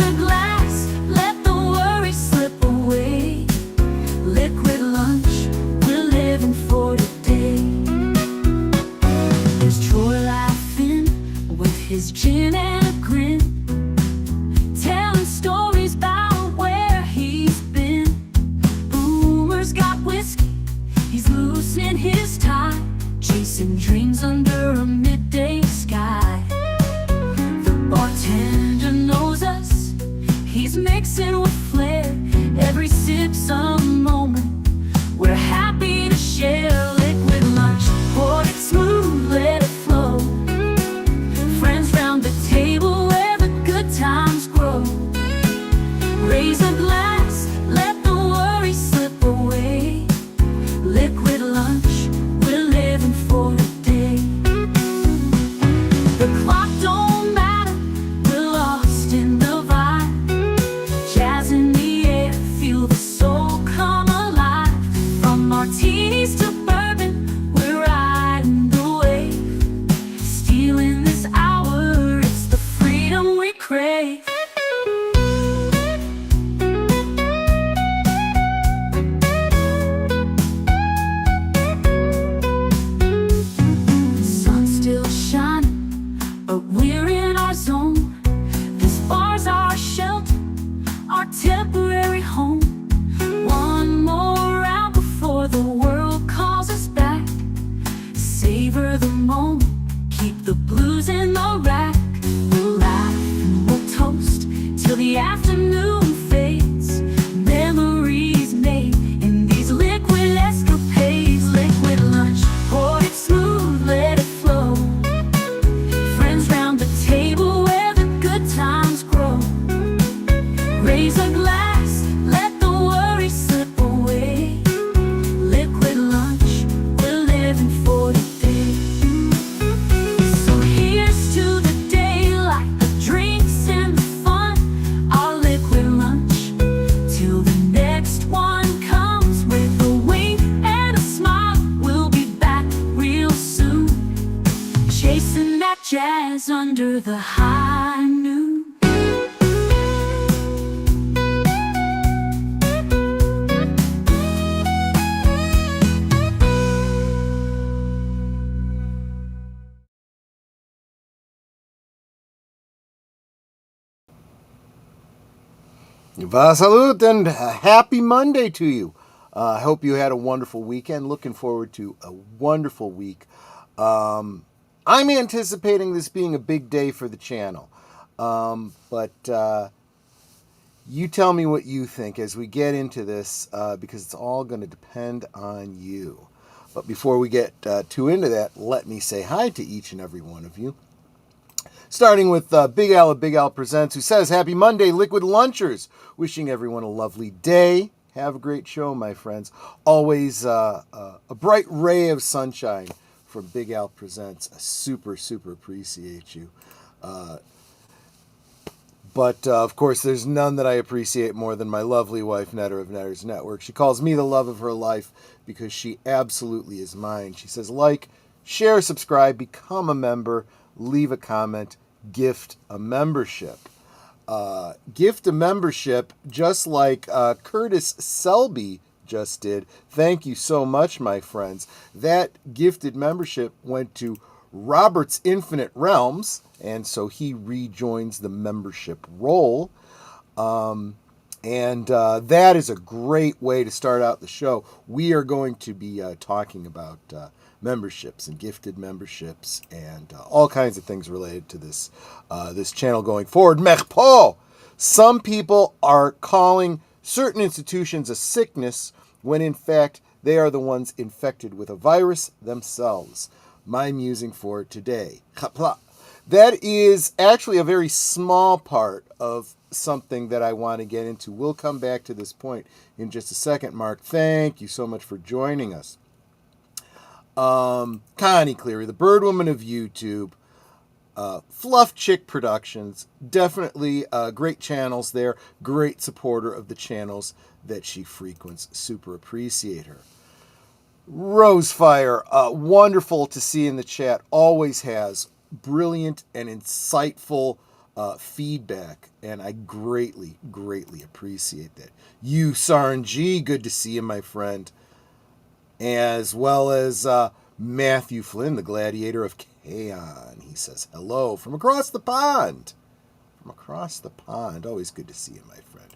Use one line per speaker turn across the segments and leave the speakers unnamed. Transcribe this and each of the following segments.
a glass, let the worry slip away. Liquid lunch, we're living for today. There's Troy laughing with his gin and a grin, telling stories about where he's been. Boomer's got whiskey, he's loosening his tie. Jacen dreams under a midday sky. The bartender knows us, he's mixing with flair. Every sip's a moment we're happy to share. Liquid lunch, pour it smooth, let it flow. Friends round the table where the good times grow. Raise a glass, let the worry slip away. Liquid lunch, we're living for today. The clock don't matter, we're lost in the vibe. Jazz in the air, feel the soul come alive. From martinis to bourbon, we're riding the wave. Stealing this hour, it's the freedom we crave. Sun's still shining, but we're in our zone. This bar's our shelter, our temporary home. One more round before the world calls us back. Savor the moment, keep the blues in the rack. We'll laugh and we'll toast till the afternoon fades. Memories made in these liquid escapades. Liquid lunch, pour it smooth, let it flow. Friends round the table where the good times grow. Raise a glass, let the worry slip away. Liquid lunch, we're living for today. So here's to the daylight, the drinks and the fun. Our liquid lunch, till the next one comes. With a wink and a smile, we'll be back real soon. Chasing that jazz under the high noon.
Salut and happy Monday to you. I hope you had a wonderful weekend. Looking forward to a wonderful week. I'm anticipating this being a big day for the channel. But you tell me what you think as we get into this, because it's all going to depend on you. But before we get too into that, let me say hi to each and every one of you. Starting with Big Al of Big Al Presents, who says, Happy Monday, Liquid Lunchers. Wishing everyone a lovely day. Have a great show, my friends. Always a bright ray of sunshine from Big Al Presents. I super, super appreciate you. But, of course, there's none that I appreciate more than my lovely wife, Netter of Netter's Network. She calls me the love of her life because she absolutely is mine. She says, like, share, subscribe, become a member, leave a comment, gift a membership. Gift a membership, just like Curtis Selby just did. Thank you so much, my friends. That gifted membership went to Robert's Infinite Realms, and so he rejoins the membership roll. And that is a great way to start out the show. We are going to be talking about memberships and gifted memberships and all kinds of things related to this this channel going forward. Merpo! Some people are calling certain institutions a sickness when in fact they are the ones infected with a virus themselves. My musing for today. That is actually a very small part of something that I want to get into. We'll come back to this point in just a second. Mark, thank you so much for joining us. Connie Cleary, the Birdwoman of YouTube, Fluff Chick Productions, definitely great channels there, great supporter of the channels that she frequents. Super appreciate her. Rosefire, wonderful to see in the chat, always has brilliant and insightful feedback, and I greatly, greatly appreciate that. You, Saran G, good to see you, my friend. As well as Matthew Flynn, the gladiator of Kaon. He says, hello from across the pond. From across the pond. Always good to see you, my friend.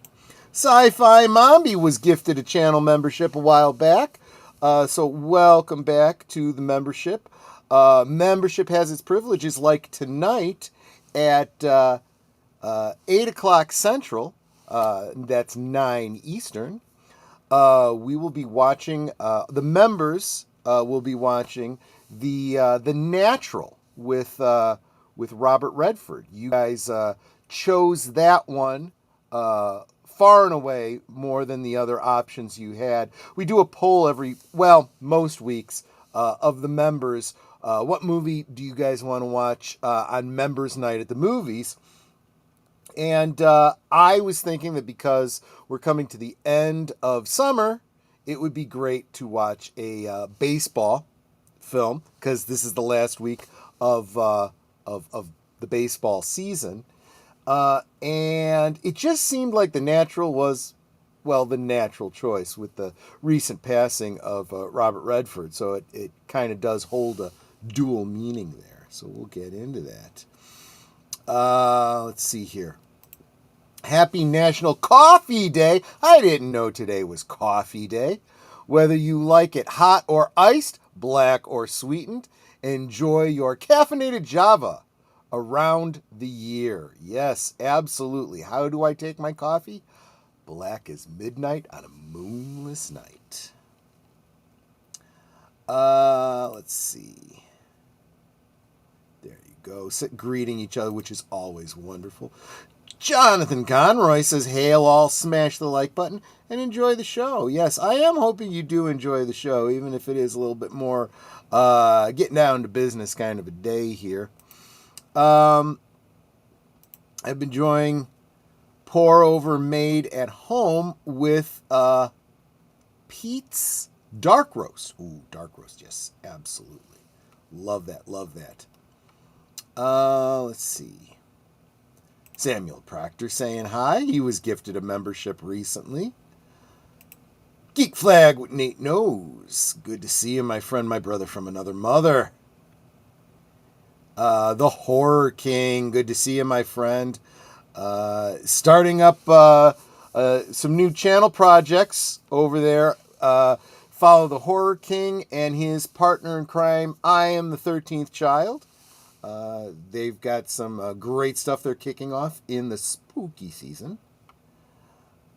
SciFi Mombie was gifted a channel membership a while back. So welcome back to the membership. Membership has its privileges, like tonight at 8 o'clock Central. That's 9 Eastern. We will be watching, the members will be watching the Natural with Robert Redford. You guys chose that one far and away more than the other options you had. We do a poll most weeks of the members. What movie do you guys want to watch on members night at the movies? And I was thinking that because we're coming to the end of summer, it would be great to watch a baseball film, because this is the last week of the baseball season. And it just seemed like The Natural was, the natural choice with the recent passing of Robert Redford. So it kind of does hold a dual meaning there. So we'll get into that. Let's see here. Happy National Coffee Day. I didn't know today was Coffee Day. Whether you like it hot or iced, black or sweetened, enjoy your caffeinated Java around the year. Yes, absolutely. How do I take my coffee? Black as midnight on a moonless night. Let's see. There you go. Greeting each other, which is always wonderful. Jonathan Conroy says, hail all, smash the like button, and enjoy the show. Yes, I am hoping you do enjoy the show, even if it is a little bit more getting down to business kind of a day here. I've been enjoying pour over made at home with Pete's dark roast. Ooh, dark roast, yes, absolutely. Love that, love that. Let's see. Samuel Procter saying hi. He was gifted a membership recently. Geek Flag with Nate Knows. Good to see you, my friend, my brother from another mother. The Horror King. Good to see you, my friend. Starting up some new channel projects over there. Follow the Horror King and his partner in crime, I Am the 13th Child. They've got some great stuff they're kicking off in the spooky season.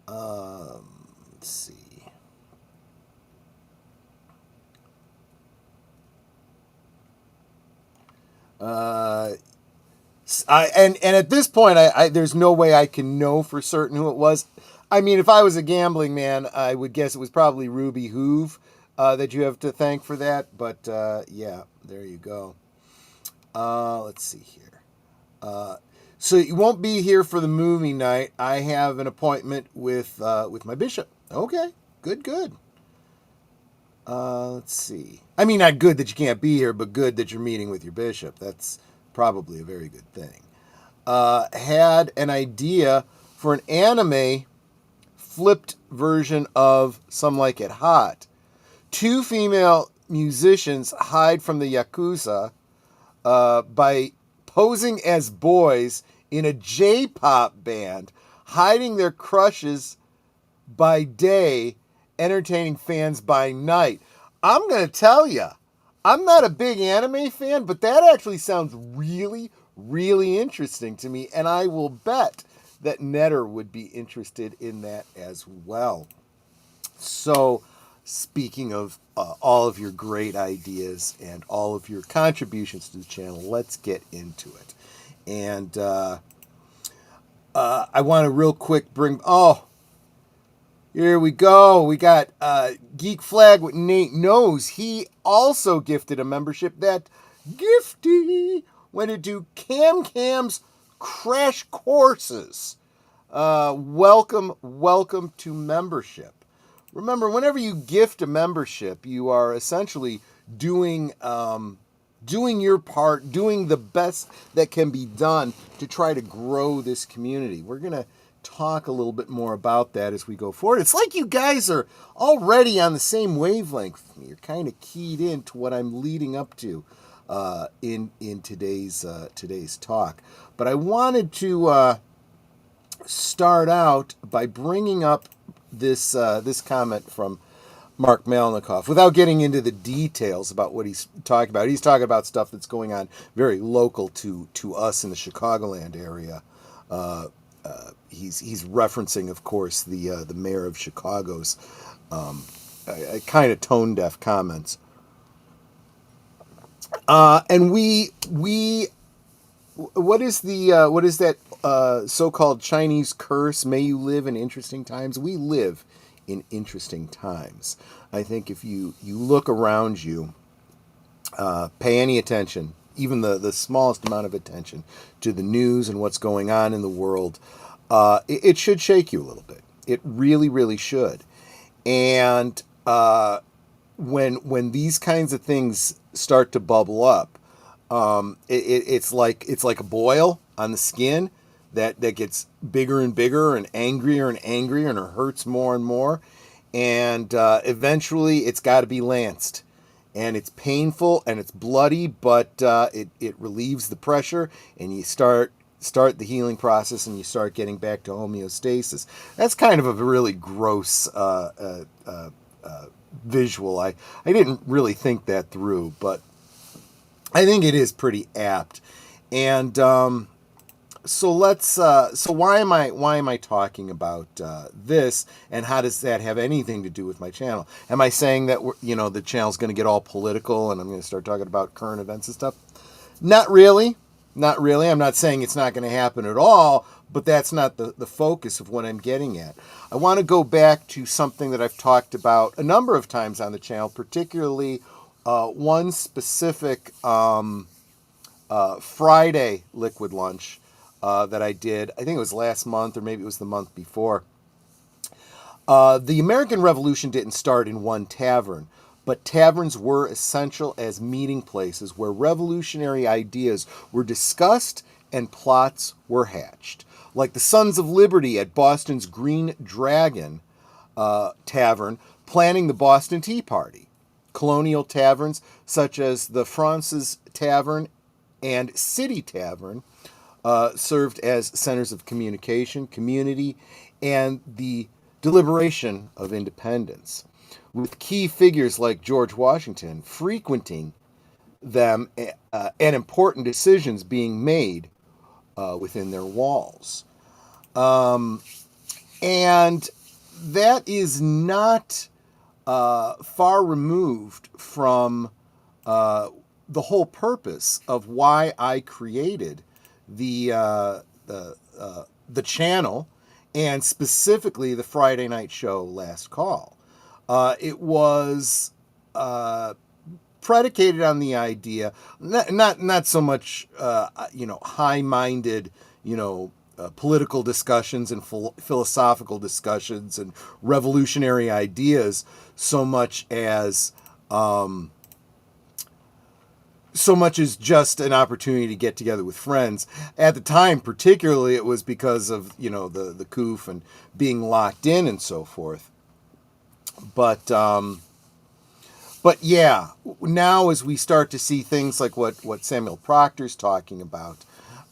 Let's see. And at this point, I there's no way I can know for certain who it was. I mean, if I was a gambling man, I would guess it was probably Ruby Hoove that you have to thank for that. But yeah, there you go. Let's see here. So you won't be here for the movie night. I have an appointment with my bishop. Okay, good. Let's see. I mean, not good that you can't be here, but good that you're meeting with your bishop. That's probably a very good thing. Had an idea for an anime flipped version of Some Like It Hot. 2 female musicians hide from the Yakuza by posing as boys in a J-pop band, hiding their crushes by day, entertaining fans by night. I'm going to tell you, I'm not a big anime fan, but that actually sounds really, really interesting to me, and I will bet that Netter would be interested in that as well. So, speaking of all of your great ideas and all of your contributions to the channel, let's get into it. And I want to real quick bring... Oh, here we go. We got Geek Flag with Nate Knows. He also gifted a membership. That gifty went into Cam's Crash Courses. Welcome to membership. Remember, whenever you gift a membership, you are essentially doing doing your part, doing the best that can be done to try to grow this community. We're going to talk a little bit more about that as we go forward. It's like you guys are already on the same wavelength with me. You're kind of keyed into what I'm leading up to in today's talk. But I wanted to start out by bringing up this comment from Mark Malnikoff without getting into the details about what he's talking about. He's talking about stuff that's going on very local to us in the Chicagoland area. He's referencing, of course, the mayor of Chicago's kind of tone deaf comments. And we what is that so-called Chinese curse? May you live in interesting times. We live in interesting times. I think if you look around you, pay any attention, even the smallest amount of attention to the news and what's going on in the world, it should shake you a little bit. It really, really should. And when these kinds of things start to bubble up, it's like a boil on the skin that gets bigger and bigger and angrier, and it hurts more and more. And eventually it's got to be lanced. And it's painful and it's bloody, but it relieves the pressure, and you start the healing process, and you start getting back to homeostasis. That's kind of a really gross visual. I didn't really think that through, but I think it is pretty apt. And so why am I talking about this, and how does that have anything to do with my channel? Am I saying that the channel's going to get all political and I'm going to start talking about current events and stuff? Not really. I'm not saying it's not going to happen at all, but that's not the focus of what I'm getting at. I want to go back to something that I've talked about a number of times on the channel, particularly one specific Friday liquid lunch that I did. I think it was last month, or maybe it was the month before. The American Revolution didn't start in one tavern, but taverns were essential as meeting places where revolutionary ideas were discussed and plots were hatched. Like the Sons of Liberty at Boston's Green Dragon Tavern, planning the Boston Tea Party. Colonial taverns such as the Francis Tavern and City Tavern served as centers of communication, community, and the deliberation of independence, with key figures like George Washington frequenting them and important decisions being made within their walls. And that is not far removed from the whole purpose of why I created the channel, and specifically the Friday night show Last Call. It was predicated on the idea, not so much high-minded, political discussions and philosophical discussions and revolutionary ideas, so much as just an opportunity to get together with friends. At the time, particularly, it was because of the coof and being locked in and so forth. But yeah, now as we start to see things like what Samuel Procter's talking about,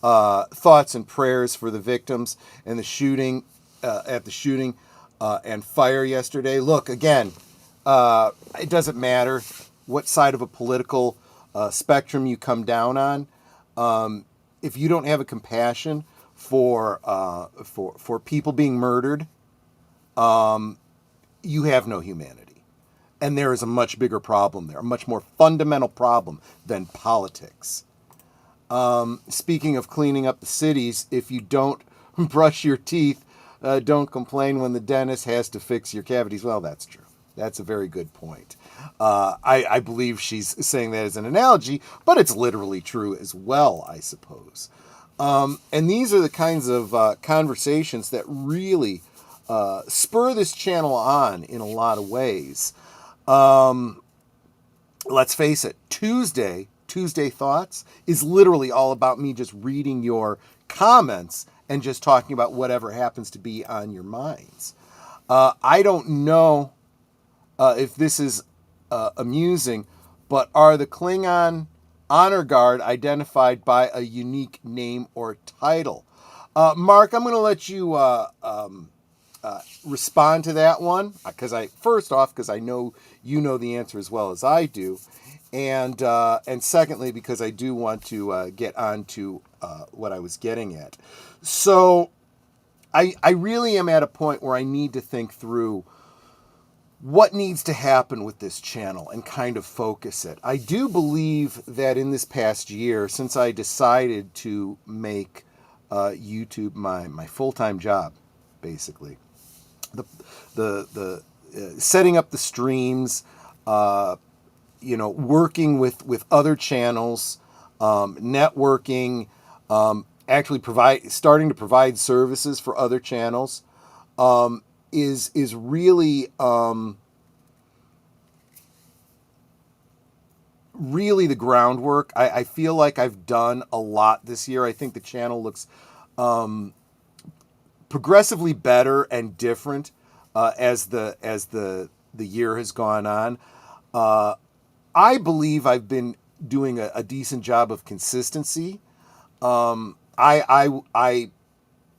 thoughts and prayers for the victims and the shooting and fire yesterday. Look, again, it doesn't matter what side of a political spectrum you come down on. If you don't have a compassion for people being murdered, you have no humanity. And there is a much bigger problem there, a much more fundamental problem than politics. Speaking of cleaning up the cities, if you don't brush your teeth, don't complain when the dentist has to fix your cavities. Well, that's true. That's a very good point. I believe she's saying that as an analogy, but it's literally true as well, I suppose. And these are the kinds of conversations that really spur this channel on in a lot of ways. Let's face it, Tuesday Tuesday Thoughts is literally all about me just reading your comments and just talking about whatever happens to be on your minds. I don't know if this is amusing, but are the Klingon honor guard identified by a unique name or title? Mark, I'm going to let you respond to that one because I know you know the answer as well as I do, and secondly because I do want to get on to what I was getting at. So I really am at a point where I need to think through what needs to happen with this channel and kind of focus it. I do believe that in this past year, since I decided to make YouTube my full-time job, basically, the setting up the streams, working with other channels, networking, actually starting to provide services for other channels, is really really the groundwork. I feel like I've done a lot this year. I think the channel looks progressively better and different as the year has gone on. I believe I've been doing a decent job of consistency. I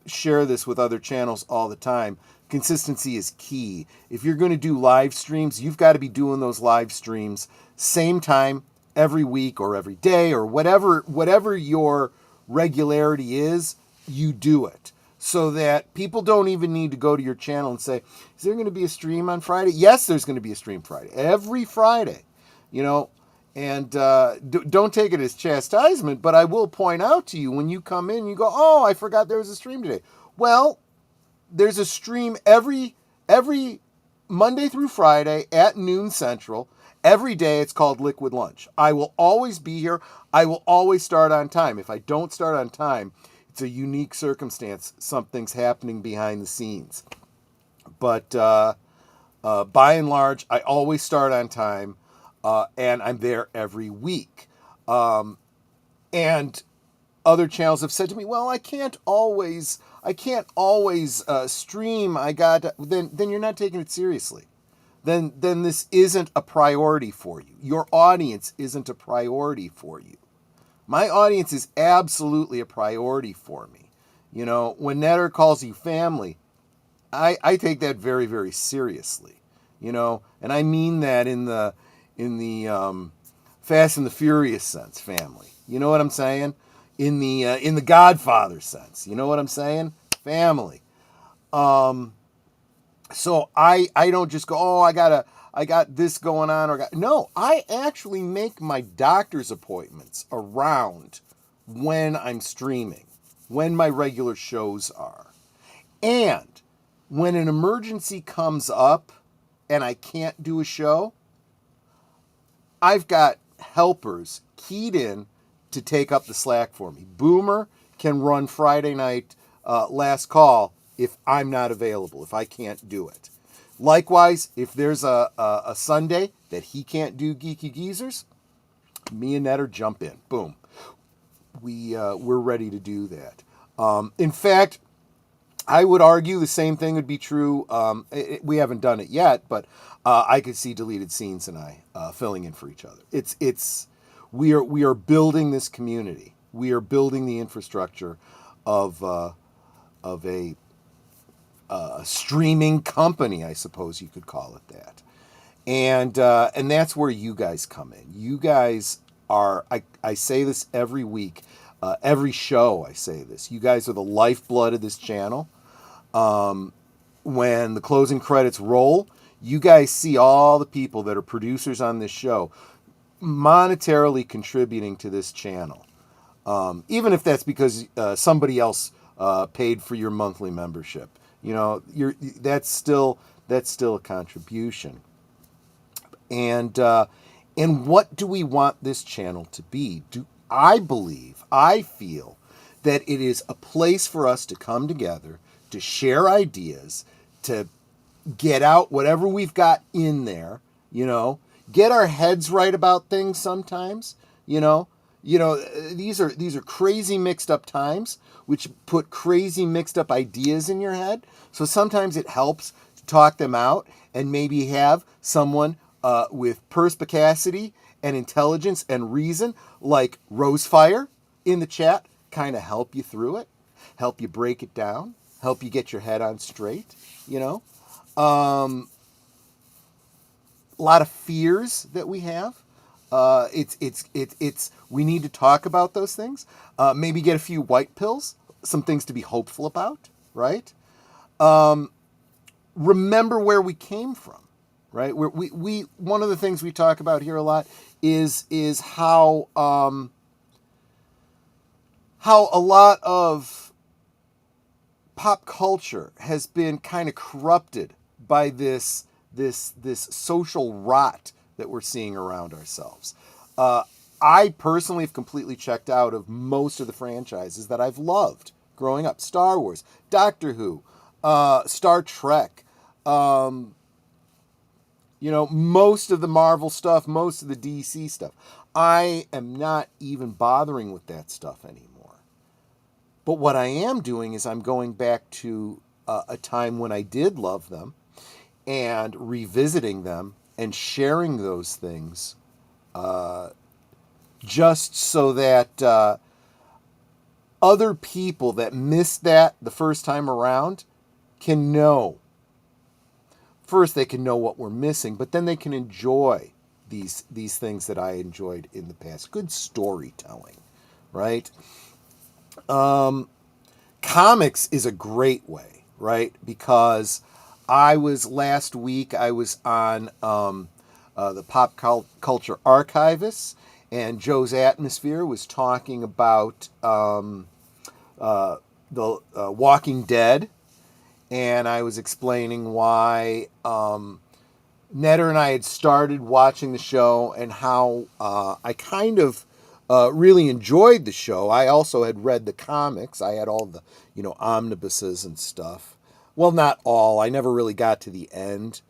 share this with other channels all the time. Consistency is key. If you're going to do live streams, you've got to be doing those live streams same time every week or every day or whatever your regularity is, you do it. So that people don't even need to go to your channel and say, is there going to be a stream on Friday? Yes, there's going to be a stream Friday. Every Friday, and don't take it as chastisement, but I will point out to you when you come in, you go, oh, I forgot there was a stream today. Well, there's a stream every Monday through Friday at noon Central. Every day it's called Liquid Lunch. I will always be here. I will always start on time. If I don't start on time, it's a unique circumstance. Something's happening behind the scenes. But by and large, I always start on time, and I'm there every week. And other channels have said to me, well, I can't always stream. Then you're not taking it seriously. Then this isn't a priority for you. Your audience isn't a priority for you. My audience is absolutely a priority for me. When Netter calls you family, I take that very, very seriously. And I mean that in the Fast and the Furious sense, family. You know what I'm saying? In the Godfather sense. You know what I'm saying? Family. So I don't just go, oh, I got this going on, no, I actually make my doctor's appointments around when I'm streaming, when my regular shows are. And when an emergency comes up and I can't do a show, I've got helpers keyed in to take up the slack for me. Boomer can run Friday night last call if I'm not available, if I can't do it. Likewise, if there's a Sunday that he can't do Geeky Geezers, me and Netter jump in. Boom. We're ready to do that. In fact, I would argue the same thing would be true. We haven't done it yet, but I could see Deleted Scenes and I filling in for each other. We are building this community. We are building the infrastructure of a streaming company, I suppose you could call it that. And that's where you guys come in. You guys are, I say this every week, every show I say this. You guys are the lifeblood of this channel. When the closing credits roll, you guys see all the people that are producers on this show monetarily contributing to this channel. Even if that's because somebody else paid for your monthly membership. That's still a contribution. And what do we want this channel to be? I feel that it is a place for us to come together, to share ideas, to get out whatever we've got in there, get our heads right about things sometimes, you know. These are crazy mixed up times, which put crazy mixed up ideas in your head. So sometimes it helps to talk them out and maybe have someone with perspicacity and intelligence and reason, like Rosefire in the chat, kind of help you through it, help you break it down, help you get your head on straight, A lot of fears that we have. We need to talk about those things. Maybe get a few white pills, some things to be hopeful about, right? Remember where we came from, right? We one of the things we talk about here a lot is how a lot of pop culture has been kind of corrupted by this social rot that we're seeing around ourselves. I personally have completely checked out of most of the franchises that I've loved growing up. Star Wars, Doctor Who, Star Trek, most of the Marvel stuff, most of the DC stuff. I am not even bothering with that stuff anymore. But what I am doing is I'm going back to a time when I did love them and revisiting them and sharing those things just so that other people that missed that the first time around can know. First, they can know what we're missing, but then they can enjoy these things that I enjoyed in the past. Good storytelling, right? Comics is a great way, right? Because last week I was on the Pop Culture Archivist, and JoesAtmosfere was talking about the Walking Dead, and I was explaining why Netter and I had started watching the show and how I kind of really enjoyed the show. I also had read the comics. I had all the, omnibuses and stuff. Well, not all. I never really got to the end,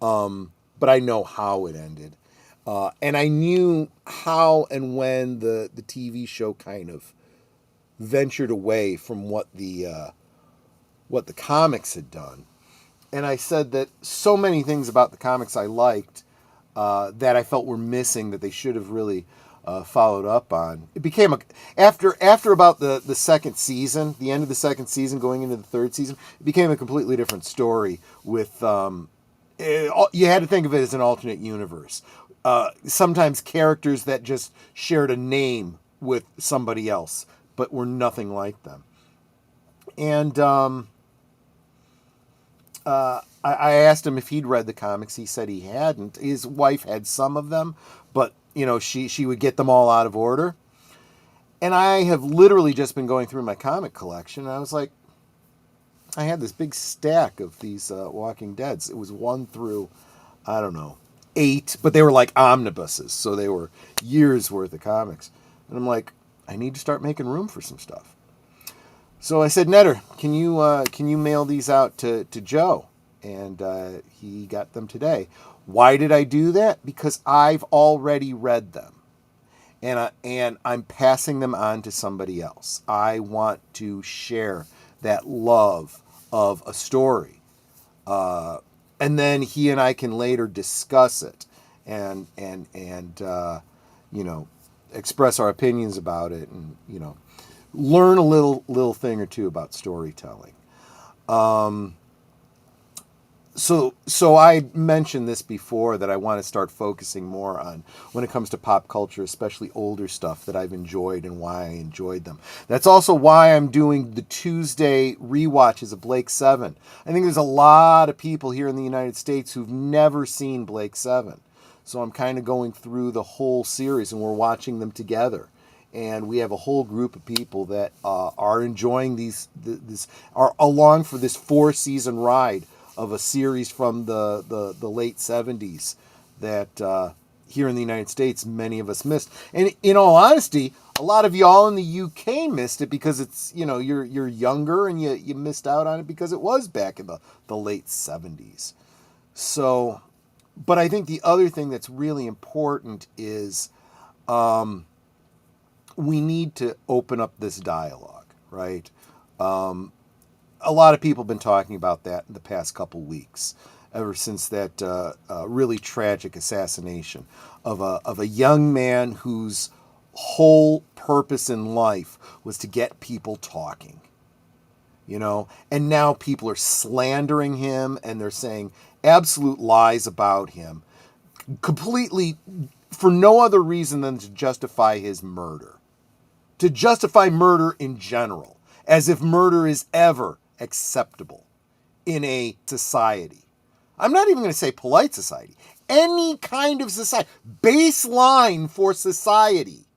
but I know how it ended. And I knew how and when the TV show kind of ventured away from what the comics had done. And I said that so many things about the comics I liked that I felt were missing, that they should have really followed up on. It became after about the second season, the end of the second season, going into the third season, it became a completely different story. With you had to think of it as an alternate universe. Sometimes characters that just shared a name with somebody else, but were nothing like them. And I asked him if he'd read the comics. He said he hadn't. His wife had some of them, but she would get them all out of order. And I have literally just been going through my comic collection. And I was like, I had this big stack of these Walking Deads. It was 1 through, 8, but they were like omnibuses, so they were years worth of comics. And I'm like, I need to start making room for some stuff. So I said, Netter, can you mail these out to Joe? And he got them today. Why did I do that? Because I've already read them, and I'm passing them on to somebody else. I want to share that love of a story, and then he and I can later discuss it and express our opinions about it, and learn a little thing or two about storytelling. So I mentioned this before, that I want to start focusing more on, when it comes to pop culture, especially older stuff that I've enjoyed and why I enjoyed them. That's also why I'm doing the Tuesday rewatches of Blake 7. I think there's a lot of people here in the United States who've never seen Blake 7. So I'm kind of going through the whole series, and we're watching them together. And we have a whole group of people that are enjoying are along for this 4-season ride of a series from the late 70s that here in the United States many of us missed. And in all honesty, a lot of y'all in the UK missed it because it's you're younger, and you missed out on it because it was back in the late 70s. So, but I think the other thing that's really important is we need to open up this dialogue, right? A lot of people have been talking about that in the past couple weeks, ever since that really tragic assassination of a young man whose whole purpose in life was to get people talking, and now people are slandering him and they're saying absolute lies about him, completely for no other reason than to justify his murder, to justify murder in general, as if murder is ever acceptable in a society. I'm not even going to say polite society. Any kind of society. Baseline for society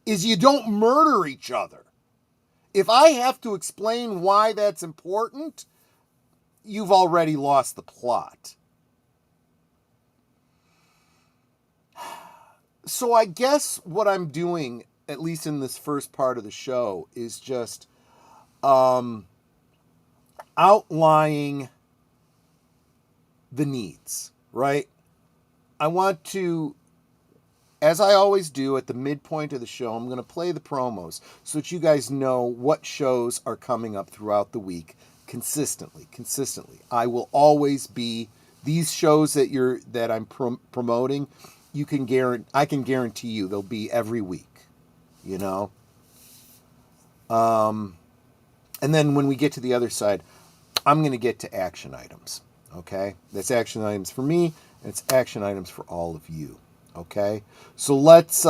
is you don't murder each other. If I have to explain why that's important, you've already lost the plot. So I guess what I'm doing, at least in this first part of the show, is just outlining the needs, right? I want to, as I always do at the midpoint of the show, I'm going to play the promos so that you guys know what shows are coming up throughout the week consistently. I will always be, these shows that I'm promoting, I can guarantee you they'll be every week, and then when we get to the other side, I'm going to get to action items, okay? That's action items for me, and it's action items for all of you, okay? So let's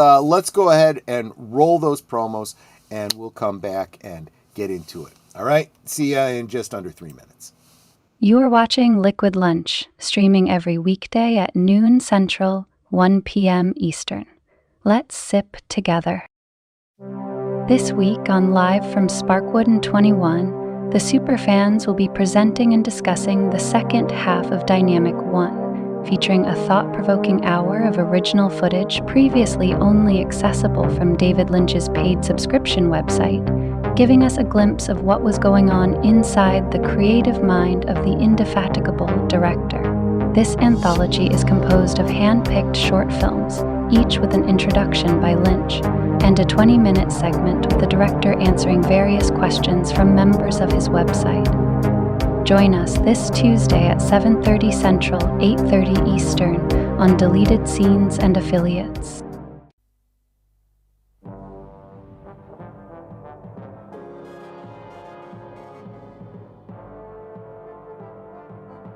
go ahead and roll those promos, and we'll come back and get into it, all right? See ya in just under 3 minutes.
You are watching Liquid Lunch, streaming every weekday at noon Central, 1 p.m. Eastern. Let's sip together. This week on Live from Sparkwood and 21, the superfans will be presenting and discussing the second half of Dynamic 1, featuring a thought-provoking hour of original footage previously only accessible from David Lynch's paid subscription website, giving us a glimpse of what was going on inside the creative mind of the indefatigable director. This anthology is composed of hand-picked short films, each with an introduction by Lynch, and a 20-minute segment with the director answering various questions from members of his website. Join us this Tuesday at 7:30 Central, 8:30 Eastern on Deleted Scenes and Affiliates.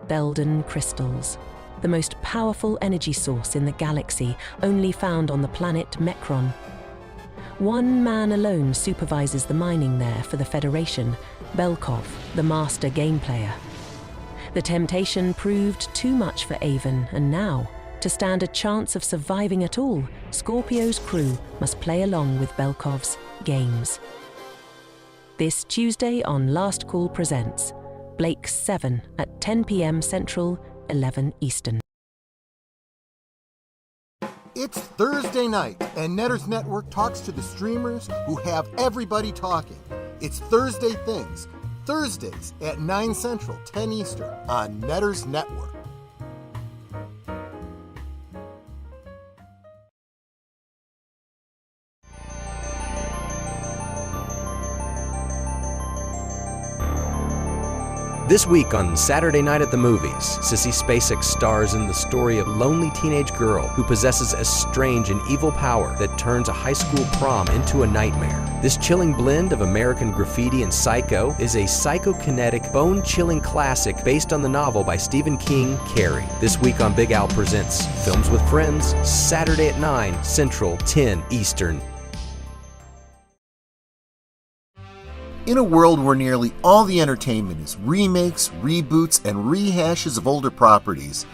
Belden crystals, the most powerful energy source in the galaxy, only found on the planet Mecron. One man alone supervises the mining there for the Federation, Belkov, the master game player. The temptation proved too much for Avon, and now, to stand a chance of surviving at all, Scorpio's crew must play along with Belkov's games. This Tuesday on Last Call Presents, Blake's 7 at 10 p.m. Central, 11 Eastern.
It's Thursday night, and Netters Network talks to the streamers who have everybody talking. It's Thursday Things, Thursdays at 9 Central, 10 Eastern on Netters Network.
This week on Saturday Night at the Movies, Sissy Spacek stars in the story of a lonely teenage girl who possesses a strange and evil power that turns a high school prom into a nightmare. This chilling blend of American Graffiti and Psycho is a psychokinetic, bone-chilling classic based on the novel by Stephen King, Carrie. This week on Big Al Presents Films with Friends, Saturday at 9 Central, 10 Eastern.
In a world where nearly all the entertainment is remakes, reboots, and rehashes of older properties,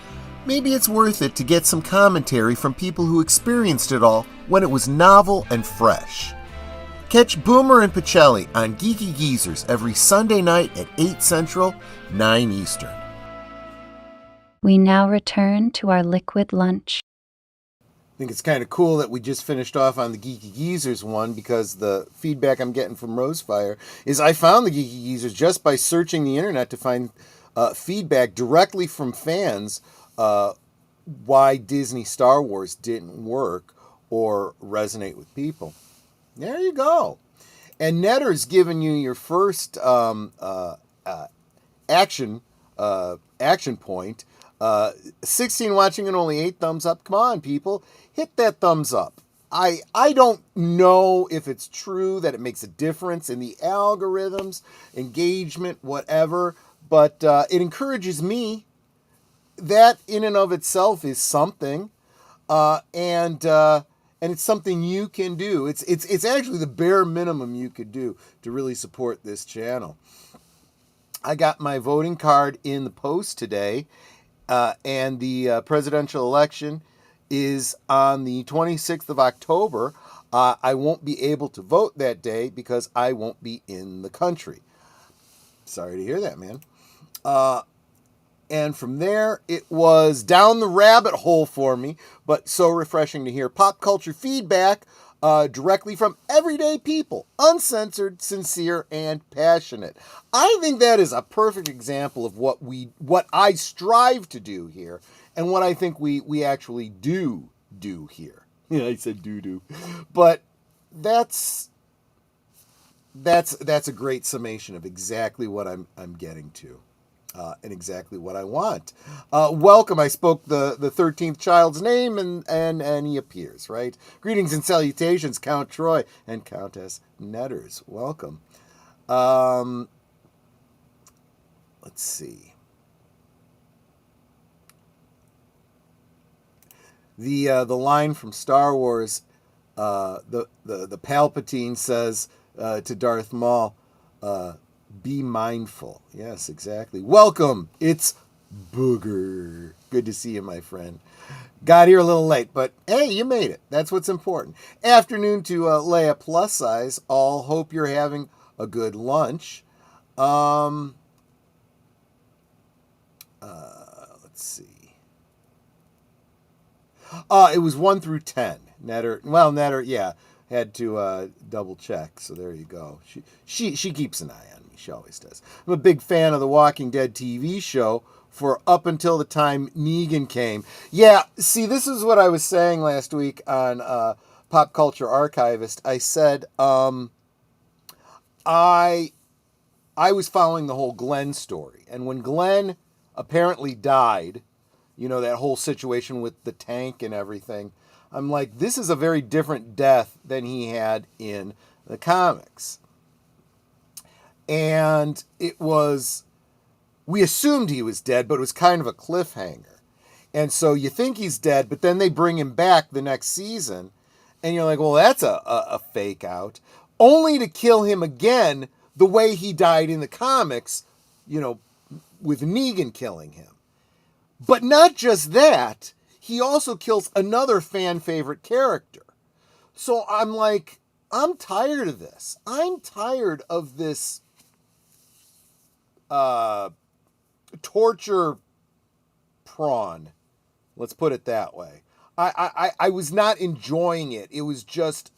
maybe it's worth it to get some commentary from people who experienced it all when it was novel and fresh. Catch Boomer and Pacelli on Geeky Geezers every Sunday night at 8 Central, 9 Eastern.
We now return to our liquid lunch.
I think it's kind of cool that we just finished off on the Geeky Geezers one, because the feedback I'm getting from Rosefire is I found the Geeky Geezers just by searching the internet to find feedback directly from fans why Disney Star Wars didn't work or resonate with people. There you go. And Netter's given you your first action point. 16 watching and only 8 thumbs up. Come on, people. Hit that thumbs up. I don't know if it's true that it makes a difference in the algorithms, engagement, whatever, but it encourages me. That in and of itself is something, and it's something you can do. It's actually the bare minimum you could do to really support this channel. I got my voting card in the post today, and the presidential election is on the 26th of October. I won't be able to vote that day because I won't be in the country. Sorry to hear that, man. And from there, it was down the rabbit hole for me, but so refreshing to hear pop culture feedback directly from everyday people, uncensored, sincere, and passionate. I think that is a perfect example of what I strive to do here, and what I think we actually do here. Yeah, I said do, but that's a great summation of exactly what I'm getting to. And exactly what I want. Welcome. I spoke the 13th child's name, and he appears, right? Greetings and salutations, Count Troy and Countess Netters. Welcome. Let's see. The line from Star Wars, the Palpatine says to Darth Maul, be mindful. Yes, exactly. Welcome. It's Booger. Good to see you, my friend. Got here a little late, but hey, you made it. That's what's important. Afternoon to Leia Plus Size. All hope you're having a good lunch. Let's see. It was 1 through 10. Netter, yeah, had to double check. So there you go. She keeps an eye on me. She always does. I'm a big fan of the Walking Dead TV show for up until the time Negan came. Yeah, see, this is what I was saying last week on Pop Culture Archivist. I said I was following the whole Glenn story. And when Glenn apparently died, you know, that whole situation with the tank and everything, I'm like, this is a very different death than he had in the comics. And we assumed he was dead, but it was kind of a cliffhanger. And so you think he's dead, but then they bring him back the next season, and you're like, well, that's a fake out. Only to kill him again the way he died in the comics, you know, with Negan killing him. But not just that, he also kills another fan favorite character. So I'm like, I'm tired of this. I'm tired of this torture prawn. Let's put it that way. I was not enjoying it. It was just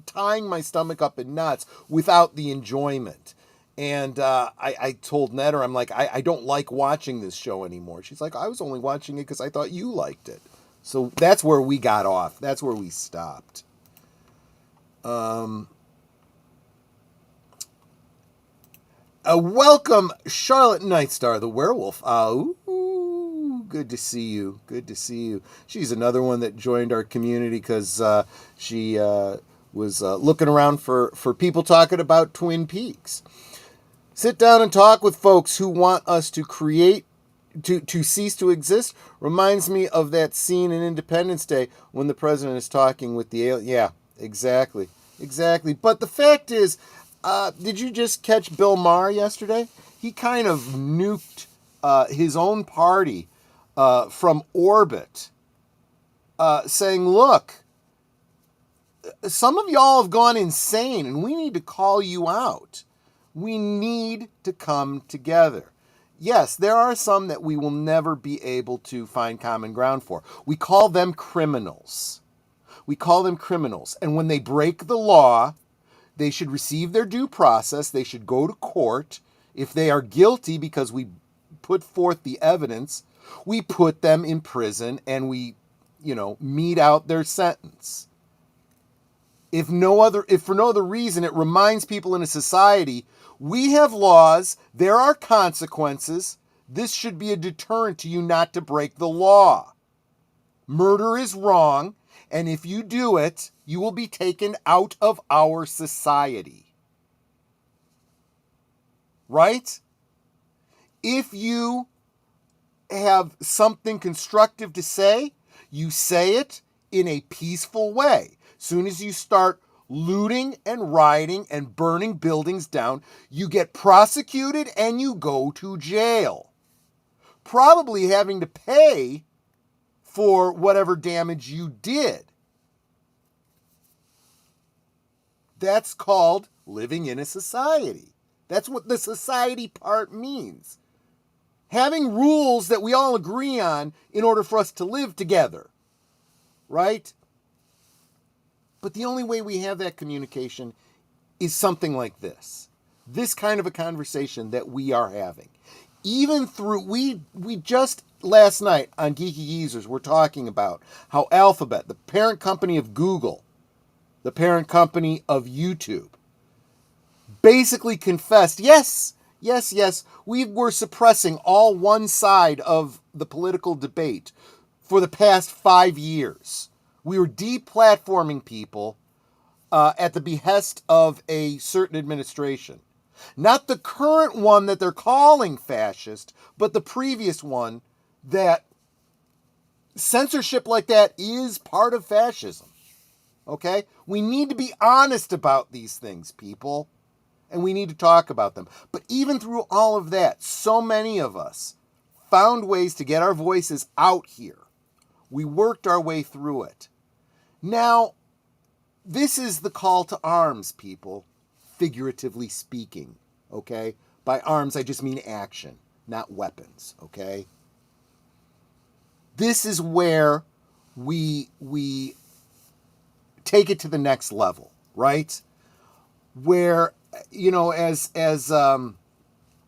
tying my stomach up in knots without the enjoyment. And I told Netter, I'm like, I don't like watching this show anymore. She's like, I was only watching it because I thought you liked it. So that's where we got off. That's where we stopped. Welcome, Charlotte Nightstar, the werewolf. Ooh, good to see you. Good to see you. She's another one that joined our community because she was looking around for people talking about Twin Peaks. Sit down and talk with folks who want us to create, to cease to exist. Reminds me of that scene in Independence Day when the president is talking with the alien. Yeah, exactly. Exactly. But the fact is, did you just catch Bill Maher yesterday? He kind of nuked his own party from orbit, saying, look, some of y'all have gone insane and we need to call you out. We need to come together. Yes, there are some that we will never be able to find common ground for. We call them criminals. We call them criminals. And when they break the law, they should receive their due process. They should go to court. If they are guilty because we put forth the evidence, we put them in prison and we, mete out their sentence. If for no other reason, it reminds people in a society, we have laws, there are consequences. This should be a deterrent to you not to break the law. Murder is wrong, and if you do it, you will be taken out of our society. Right? If you have something constructive to say, you say it in a peaceful way. Soon as you start looting and rioting and burning buildings down, you get prosecuted and you go to jail. Probably having to pay for whatever damage you did. That's called living in a society. That's what the society part means. Having rules that we all agree on in order for us to live together. Right? But the only way we have that communication is something like this. This kind of a conversation that we are having. Even through, we just last night on Geeky Geezers were talking about how Alphabet, the parent company of Google, the parent company of YouTube, basically confessed, yes, we were suppressing all one side of the political debate for the past 5 years. We were deplatforming people at the behest of a certain administration. Not the current one that they're calling fascist, but the previous one that censorship like that is part of fascism. Okay? We need to be honest about these things, people. And we need to talk about them. But even through all of that, so many of us found ways to get our voices out here. We worked our way through it. Now, this is the call to arms, people, figuratively speaking, okay? By arms, I just mean action, not weapons, okay? This is where we take it to the next level, right? Where, you know, as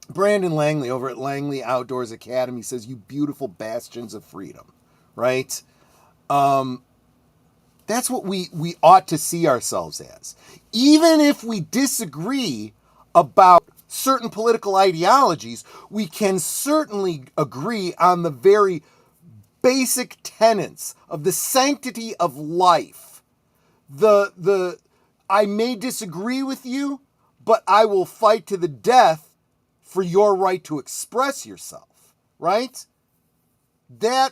Brandon Langley over at Langley Outdoors Academy says, you beautiful bastions of freedom, right? That's what we ought to see ourselves as. Even if we disagree about certain political ideologies, we can certainly agree on the very basic tenets of the sanctity of life. I may disagree with you, but I will fight to the death for your right to express yourself, right?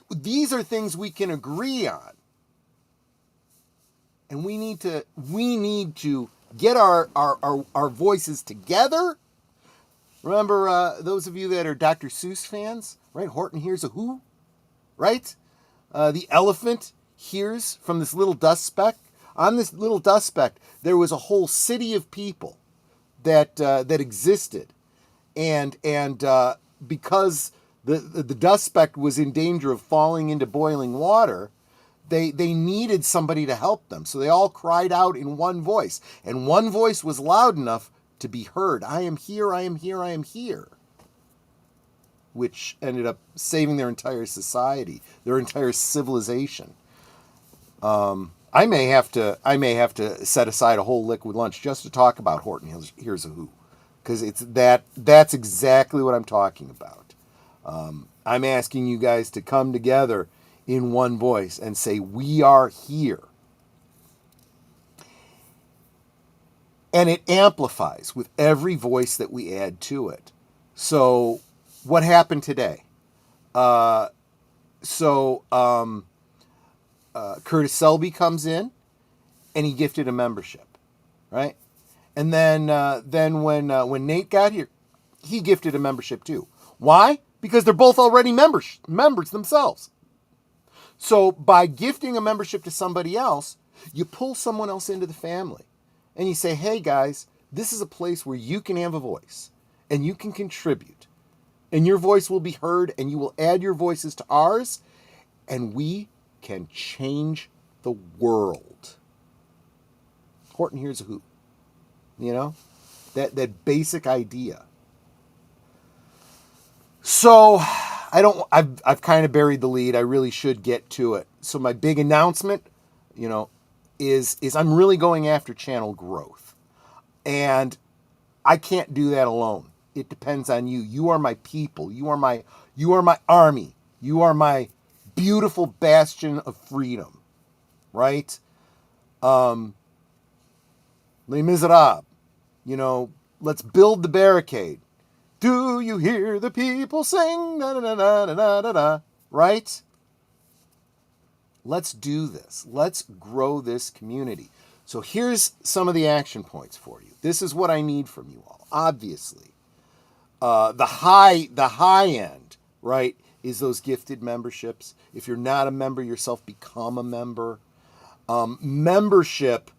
These are things we can agree on. And we need to get our voices together. Remember those of you that are Dr. Seuss fans, right? Horton hears a who, right? The elephant hears from this little dust speck. On this little dust speck, there was a whole city of people that existed, and because the dust speck was in danger of falling into boiling water, they needed somebody to help them. So they all cried out in one voice, and one voice was loud enough to be heard. I am here, I am here, I am here. Which ended up saving their entire society, their entire civilization. I may have to set aside a whole liquid lunch just to talk about Horton Hears a Who, because that's exactly what I'm talking about. I'm asking you guys to come together in one voice and say, we are here. And it amplifies with every voice that we add to it. So what happened today? Curtis Selby comes in and he gifted a membership, right? And then when Nate got here, he gifted a membership too. Why? Because they're both already members themselves. So by gifting a membership to somebody else, you pull someone else into the family. And you say, hey guys, this is a place where you can have a voice and you can contribute. And your voice will be heard and you will add your voices to ours. And we can change the world. Horton Hears a Who. You know? That basic idea. So I've kind of buried the lead. I really should get to it. So my big announcement, you know, is I'm really going after channel growth. And I can't do that alone. It depends on you. You are my people. You are my army. You are my beautiful bastion of freedom. Right? Les Miserables. Let's build the barricade. Do you hear the people sing? Na, na, na, na, na, na, na. Right? Let's do this. Let's grow this community. So here's some of the action points for you. This is what I need from you all. Obviously, the high end, right, is those gifted memberships. If you're not a member yourself, become a member. Membership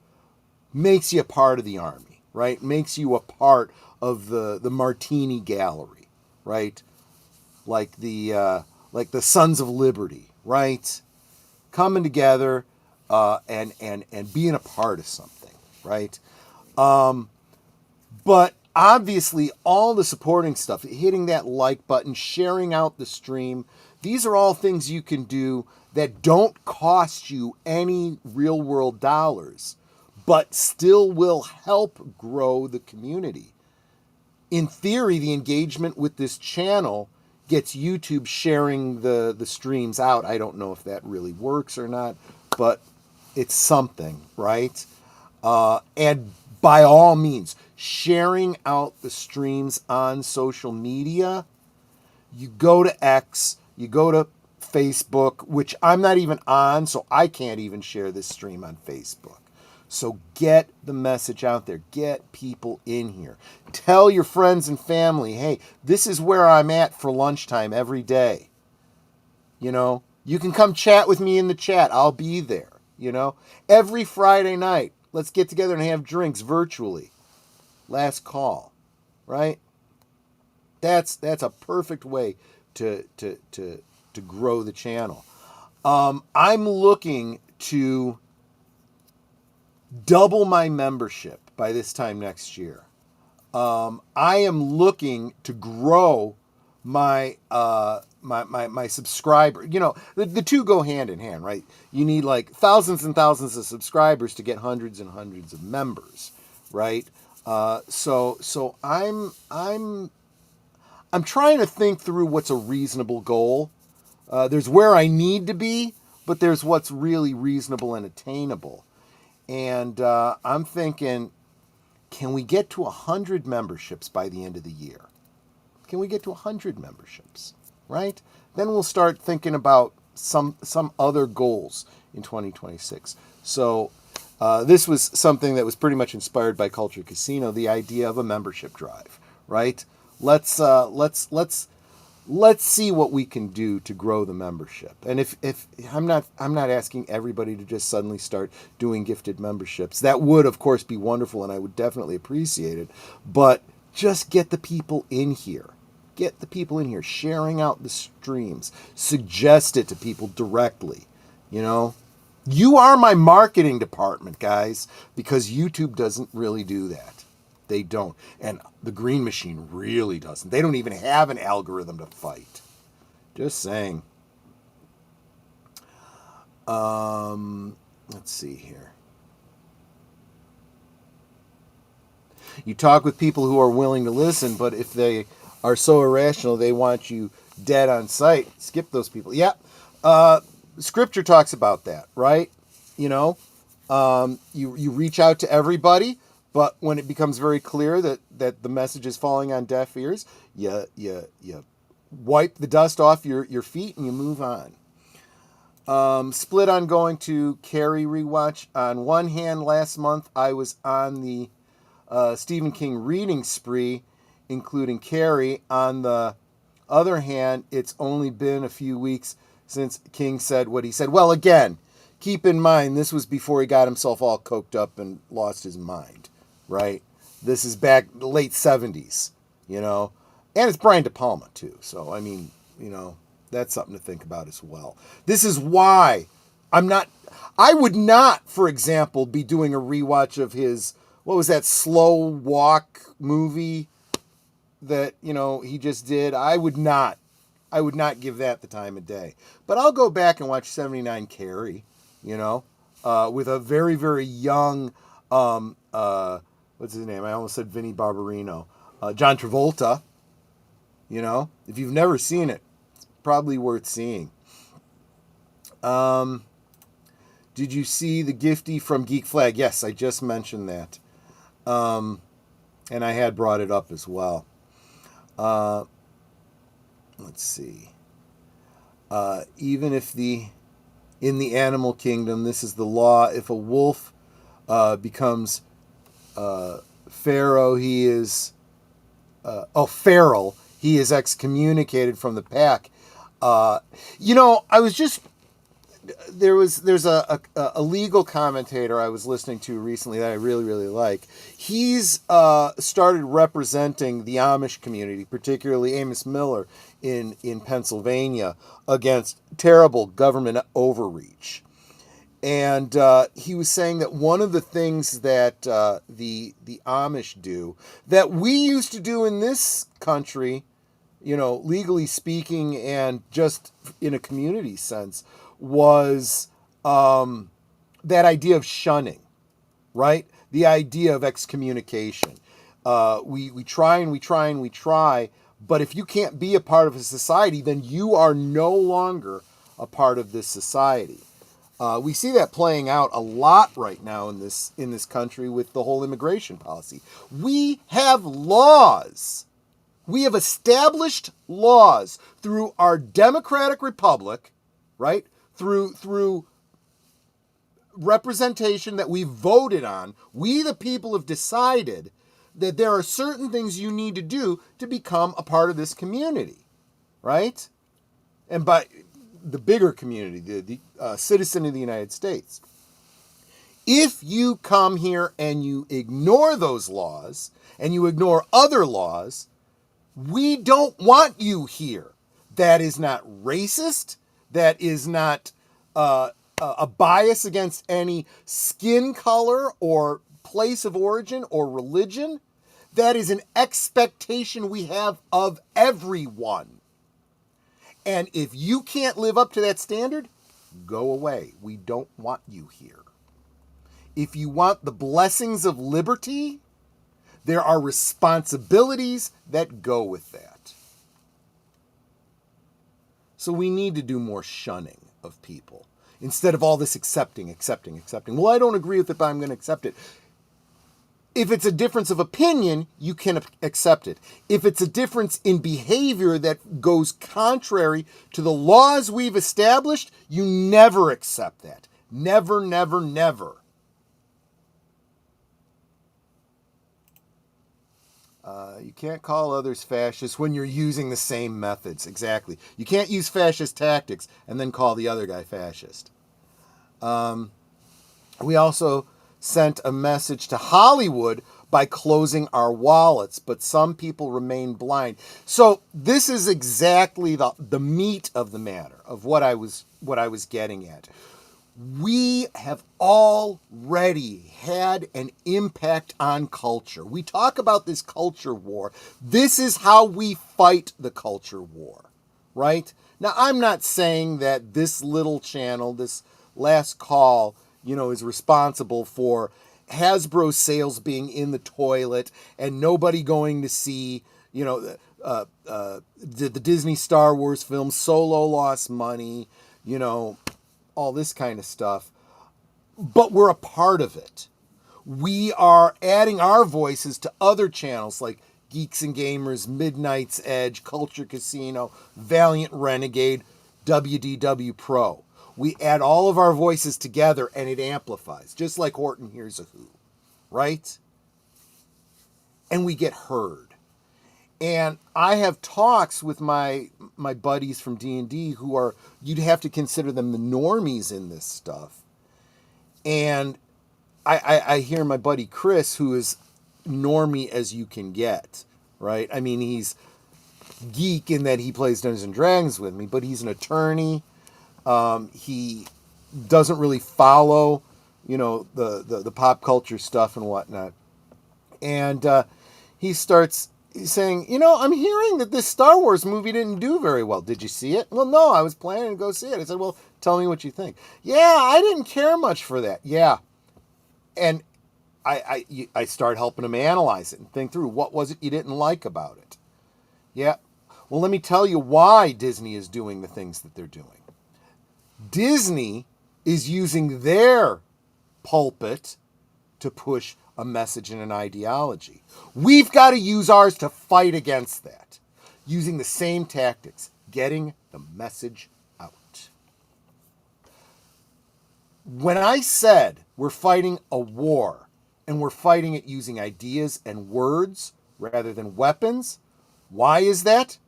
makes you a part of the army, right? Makes you a part of the Martini Gallery, right? Like the Sons of Liberty, right? Coming together and being a part of something, right? But obviously, all the supporting stuff, hitting that like button, sharing out the stream, these are all things you can do that don't cost you any real world dollars, but still will help grow the community. In theory, the engagement with this channel gets YouTube sharing the streams out. I don't know if that really works or not, but it's something, right? And by all means, sharing out the streams on social media. You go to X, you go to Facebook, which I'm not even on, so I can't even share this stream on Facebook. So get the message out there. Get people in here. Tell your friends and family, hey, this is where I'm at for lunchtime every day. You can come chat with me in the chat. I'll be there. Every Friday night, let's get together and have drinks virtually. Last call, right? That's a perfect way to grow the channel. I'm looking to double my membership by this time next year. I am looking to grow my my subscriber. The two go hand in hand, right? You need like thousands and thousands of subscribers to get hundreds and hundreds of members, right? So I'm trying to think through what's a reasonable goal. There's where I need to be, but there's what's really reasonable and attainable. And I'm thinking, can we get to 100 memberships by the end of the year? Can we get to 100 memberships, right? Then we'll start thinking about some other goals in 2026. So this was something that was pretty much inspired by Culture Casino, the idea of a membership drive, right? Let's see what we can do to grow the membership. And if I'm not asking everybody to just suddenly start doing gifted memberships. That would, of course, be wonderful, and I would definitely appreciate it. But just get the people in here. Get the people in here, sharing out the streams. Suggest it to people directly. You are my marketing department, guys, because YouTube doesn't really do that. They don't. And the Green Machine really doesn't. They don't even have an algorithm to fight. Just saying. Let's see here. You talk with people who are willing to listen, but if they are so irrational they want you dead on sight, skip those people. Yeah. Scripture talks about that, right? You reach out to everybody, but when it becomes very clear that the message is falling on deaf ears, you wipe the dust off your feet and you move on. Split on going to Carrie rewatch. On one hand, last month I was on the Stephen King reading spree, including Carrie. On the other hand, it's only been a few weeks since King said what he said. Well, again, keep in mind, this was before he got himself all coked up and lost his mind, right? This is back the late 70s, and it's Brian De Palma too. So, I mean, that's something to think about as well. This is why I would not, for example, be doing a rewatch of his, what was that Slow Walk movie that, he just did. I would not give that the time of day. But I'll go back and watch 79 Carrie, with a very, very young, what's his name? I almost said Vinnie Barbarino. John Travolta. You know, if you've never seen it, it's probably worth seeing. Did you see the Gifty from Geek Flag? Yes, I just mentioned that. And I had brought it up as well. Let's see. Even if in the animal kingdom, this is the law. If a wolf becomes pharaoh, he is feral. He is excommunicated from the pack. You know, I was just there's a legal commentator I was listening to recently that I really, really like. He's started representing the Amish community, particularly Amos Miller in Pennsylvania, against terrible government overreach. And he was saying that one of the things that the Amish do that we used to do in this country, you know, legally speaking and just in a community sense, was that idea of shunning, right? The idea of excommunication. We try and we try and we try, but if you can't be a part of a society, then you are no longer a part of this society. We see that playing out a lot right now in this country with the whole immigration policy. We have laws. We have established laws through our democratic republic, right? Through representation that we voted on. We, the people, have decided that there are certain things you need to do to become a part of this community, right? And by the bigger community, the citizen of the United States. If you come here and you ignore those laws and you ignore other laws, we don't want you here. That is not racist. That is not a bias against any skin color or place of origin or religion. That is an expectation we have of everyone. And if you can't live up to that standard, go away. We don't want you here. If you want the blessings of liberty, there are responsibilities that go with that. So we need to do more shunning of people instead of all this accepting. Well, I don't agree with it, but I'm going to accept it. If it's a difference of opinion, you can accept it. If it's a difference in behavior that goes contrary to the laws we've established, you never accept that. Never, never, never. You can't call others fascists when you're using the same methods. Exactly. You can't use fascist tactics and then call the other guy fascist. We also sent a message to Hollywood by closing our wallets, but some people remain blind. So this is exactly the meat of the matter of what I was getting at. We have already had an impact on culture. We talk about this culture war. This is how we fight the culture war, right? Now, I'm not saying that this little channel, this last call, is responsible for Hasbro sales being in the toilet and nobody going to see, the Disney Star Wars film, Solo lost money, all this kind of stuff. But we're a part of it. We are adding our voices to other channels like Geeks and Gamers, Midnight's Edge, Culture Casino, Valiant Renegade, WDW Pro. We add all of our voices together and it amplifies, just like Horton Hears a Who, right? And we get heard. And I have talks with my buddies from D&D who are, you'd have to consider them the normies in this stuff. And I hear my buddy Chris, who is normie as you can get, right? I mean, he's geek in that he plays Dungeons and Dragons with me, but he's an attorney. He doesn't really follow, the pop culture stuff and whatnot. And he starts saying, I'm hearing that this Star Wars movie didn't do very well. Did you see it? Well, no, I was planning to go see it. I said, well, tell me what you think. Yeah, I didn't care much for that. Yeah. And I started helping him analyze it and think through, what was it you didn't like about it? Yeah. Well, let me tell you why Disney is doing the things that they're doing. Disney is using their pulpit to push a message and an ideology. We've got to use ours to fight against that, using the same tactics, getting the message out. When I said we're fighting a war, and we're fighting it using ideas and words rather than weapons, why is that?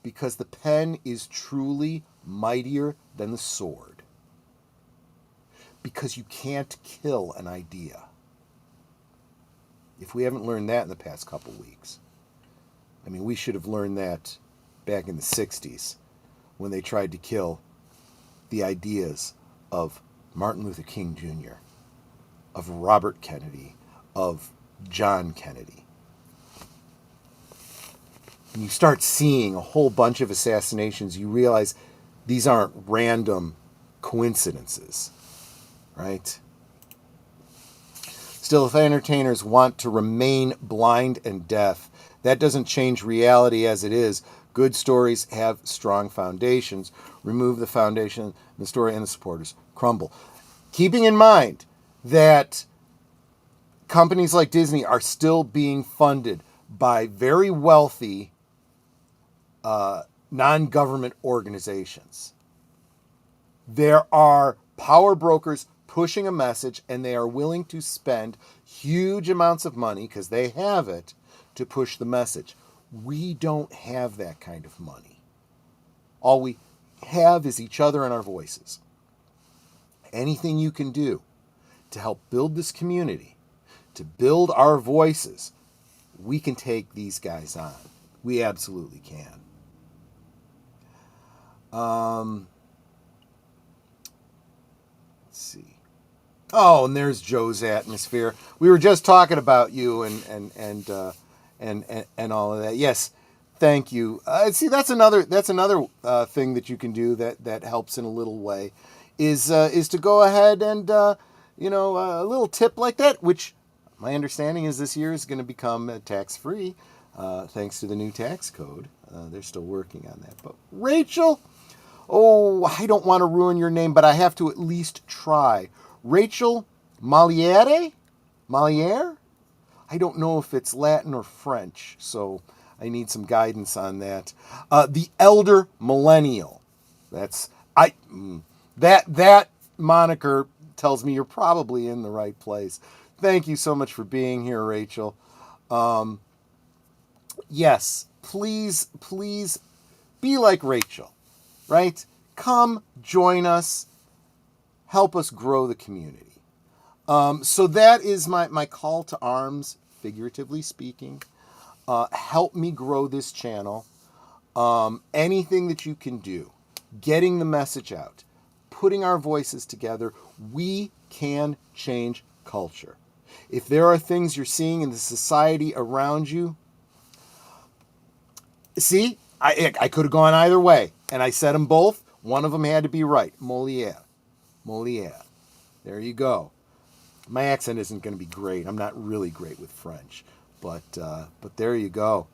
Because the pen is truly mightier than the sword. Because you can't kill an idea. If we haven't learned that in the past couple weeks. I mean, we should have learned that back in the 60s when they tried to kill the ideas of Martin Luther King Jr., of Robert Kennedy, of John Kennedy. When you start seeing a whole bunch of assassinations, you realize these aren't random coincidences, right? Still, if entertainers want to remain blind and deaf, that doesn't change reality as it is. Good stories have strong foundations. Remove the foundation, the story and the supporters crumble. Keeping in mind that companies like Disney are still being funded by very wealthy non-government organizations. There are power brokers pushing a message, and they are willing to spend huge amounts of money, because they have it, to push the message. We don't have that kind of money. All we have is each other and our voices. Anything you can do to help build this community, to build our voices, we can take these guys on. We absolutely can. Let's see. Oh, and there's JoesAtmosfere. We were just talking about you and all of that. Yes, thank you. See, that's another thing that you can do that helps in a little way, is to go ahead and a little tip like that, which my understanding is this year is going to become tax-free, thanks to the new tax code. They're still working on that. But Rachel, I don't want to ruin your name, but I have to at least try. Rachel Maliere? I don't know if it's Latin or French, so I need some guidance on that. The Elder Millennial. That moniker tells me you're probably in the right place. Thank you so much for being here, Rachel. Yes, please be like Rachel, right? Come join us. Help us grow the community. So that is my call to arms, figuratively speaking. Help me grow this channel. Anything that you can do, getting the message out, putting our voices together, we can change culture. If there are things you're seeing in the society around you, see, I could have gone either way, and I said them both. One of them had to be right. Moliere. There you go. My accent isn't going to be great. I'm not really great with French, but there you go.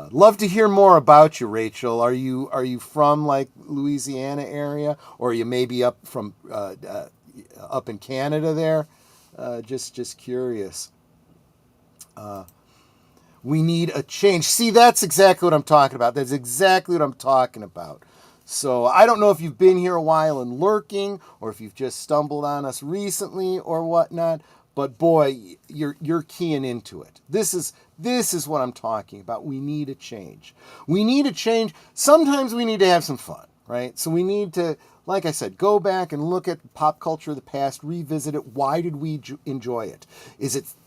Love to hear more about you, Rachel. Are you from like Louisiana area, or are you maybe up in Canada there? Just curious. We need a change. See, that's exactly what I'm talking about. That's exactly what I'm talking about. So I don't know if you've been here a while and lurking, or if you've just stumbled on us recently or whatnot. But boy, you're keying into it. This is what I'm talking about. We need a change. We need a change. Sometimes we need to have some fun, right? So we need to, like I said, go back and look at pop culture of the past, revisit it. Why did we enjoy it?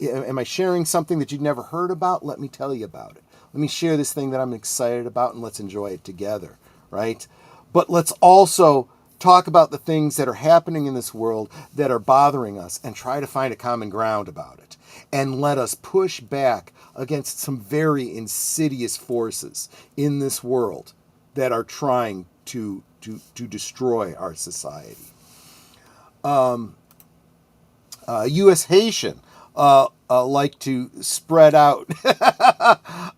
Am I sharing something that you'd never heard about? Let me tell you about it. Let me share this thing that I'm excited about, and let's enjoy it together, right? But let's also talk about the things that are happening in this world that are bothering us and try to find a common ground about it. And let us push back against some very insidious forces in this world that are trying to destroy our society. U.S. Haitian like to spread out.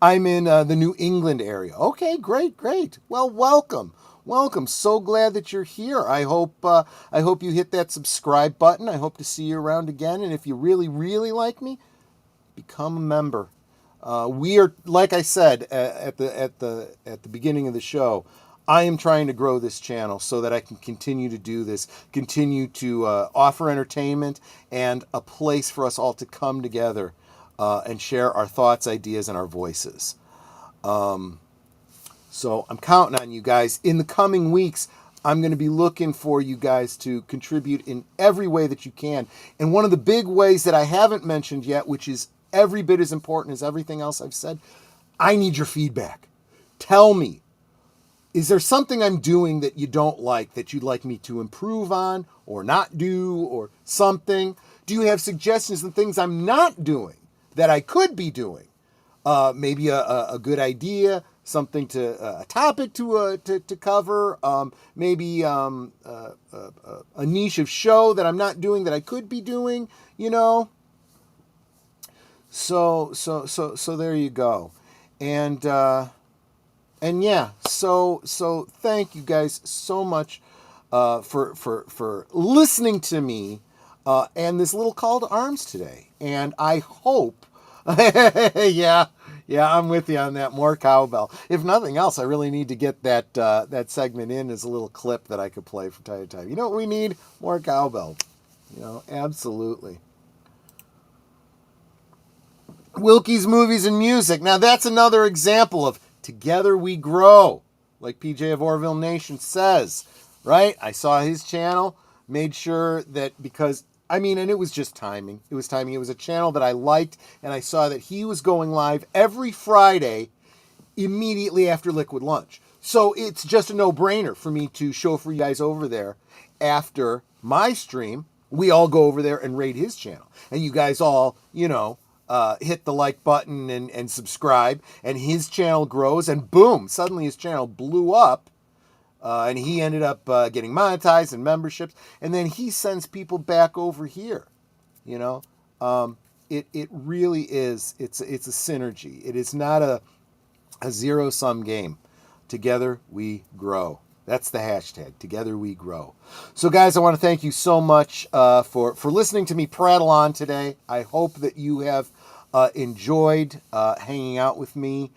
I'm in the New England area. Okay, great. Well, welcome. So glad that you're here. I hope you hit that subscribe button. I hope to see you around again. And if you really, really like me, become a member. We are, like I said at the beginning of the show, I am trying to grow this channel so that I can continue to do this, continue to offer entertainment and a place for us all to come together and share our thoughts, ideas, and our voices. So I'm counting on you guys. In the coming weeks, I'm going to be looking for you guys to contribute in every way that you can. And one of the big ways that I haven't mentioned yet, which is every bit as important as everything else I've said, I need your feedback. Tell me, is there something I'm doing that you don't like, that you'd like me to improve on or not do or something? Do you have suggestions and things I'm not doing that I could be doing? Maybe a good idea, something a topic to cover, maybe a niche of show that I'm not doing that I could be doing, you know? So there you go. And yeah, so thank you guys so much for listening to me and this little call to arms today. And I hope, yeah, I'm with you on that. More cowbell. If nothing else, I really need to get that segment in as a little clip that I could play from time to time. You know what we need? More cowbell. You know, absolutely. Wilkie's Movies and Music. Now that's another example of together we grow, like PJ of Orville Nation says, right? I saw his channel, made sure that because, I mean, and it was just timing. It was timing. It was a channel that I liked, and I saw that he was going live every Friday immediately after Liquid Lunch. So it's just a no-brainer for me to show for you guys over there after my stream. We all go over there and raid his channel. And you guys all, you know, hit the like button and subscribe, and his channel grows, and boom, suddenly his channel blew up, and he ended up getting monetized and memberships, and then he sends people back over here, you know. It really is, it's a synergy. It is not a zero-sum game. Together we grow. That's the hashtag. Together we grow. So, guys, I want to thank you so much for listening to me prattle on today. I hope that you have enjoyed hanging out with me.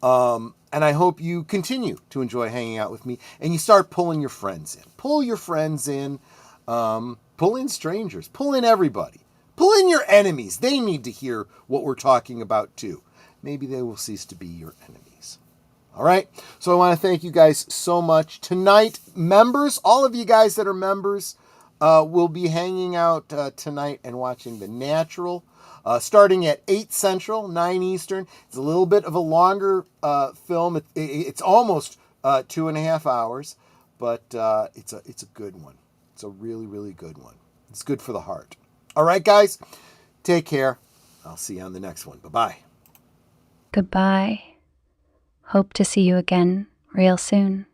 And I hope you continue to enjoy hanging out with me. And you start pulling your friends in. Pull your friends in. Pull in strangers. Pull in everybody. Pull in your enemies. They need to hear what we're talking about, too. Maybe they will cease to be your enemies. All right. So I want to thank you guys so much. Tonight, members, all of you guys that are members, will be hanging out tonight and watching The Natural, starting at 8 Central, 9 Eastern. It's a little bit of a longer film. It's almost 2.5 hours, but it's a good one. It's a really, really good one. It's good for the heart. All right, guys, take care. I'll see you on the next one. Bye-bye.
Goodbye. Hope to see you again real soon.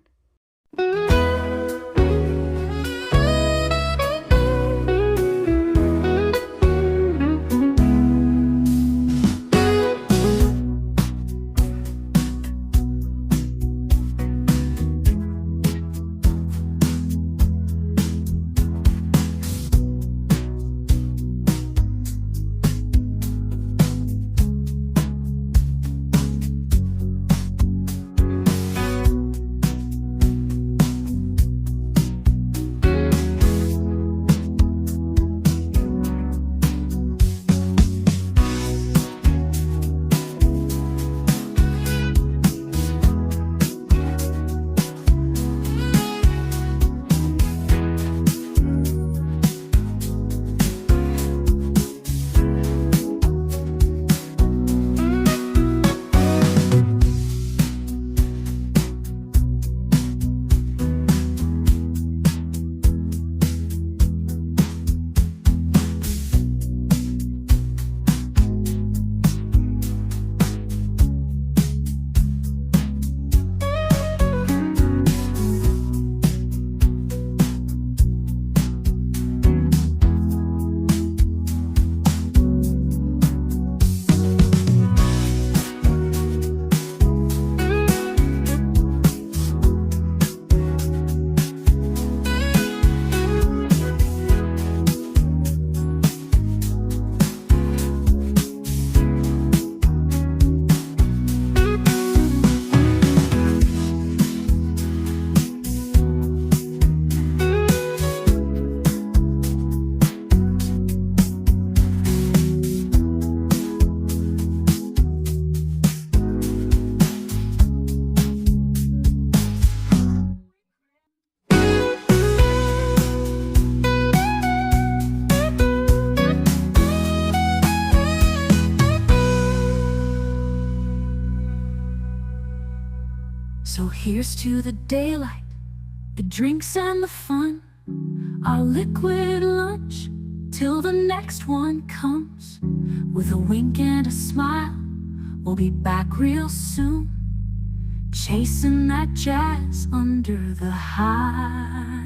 Here's to the daylight, the drinks and the fun, our liquid lunch, till the next one comes. With a wink and a smile, we'll be back real soon, chasing that jazz under the highway.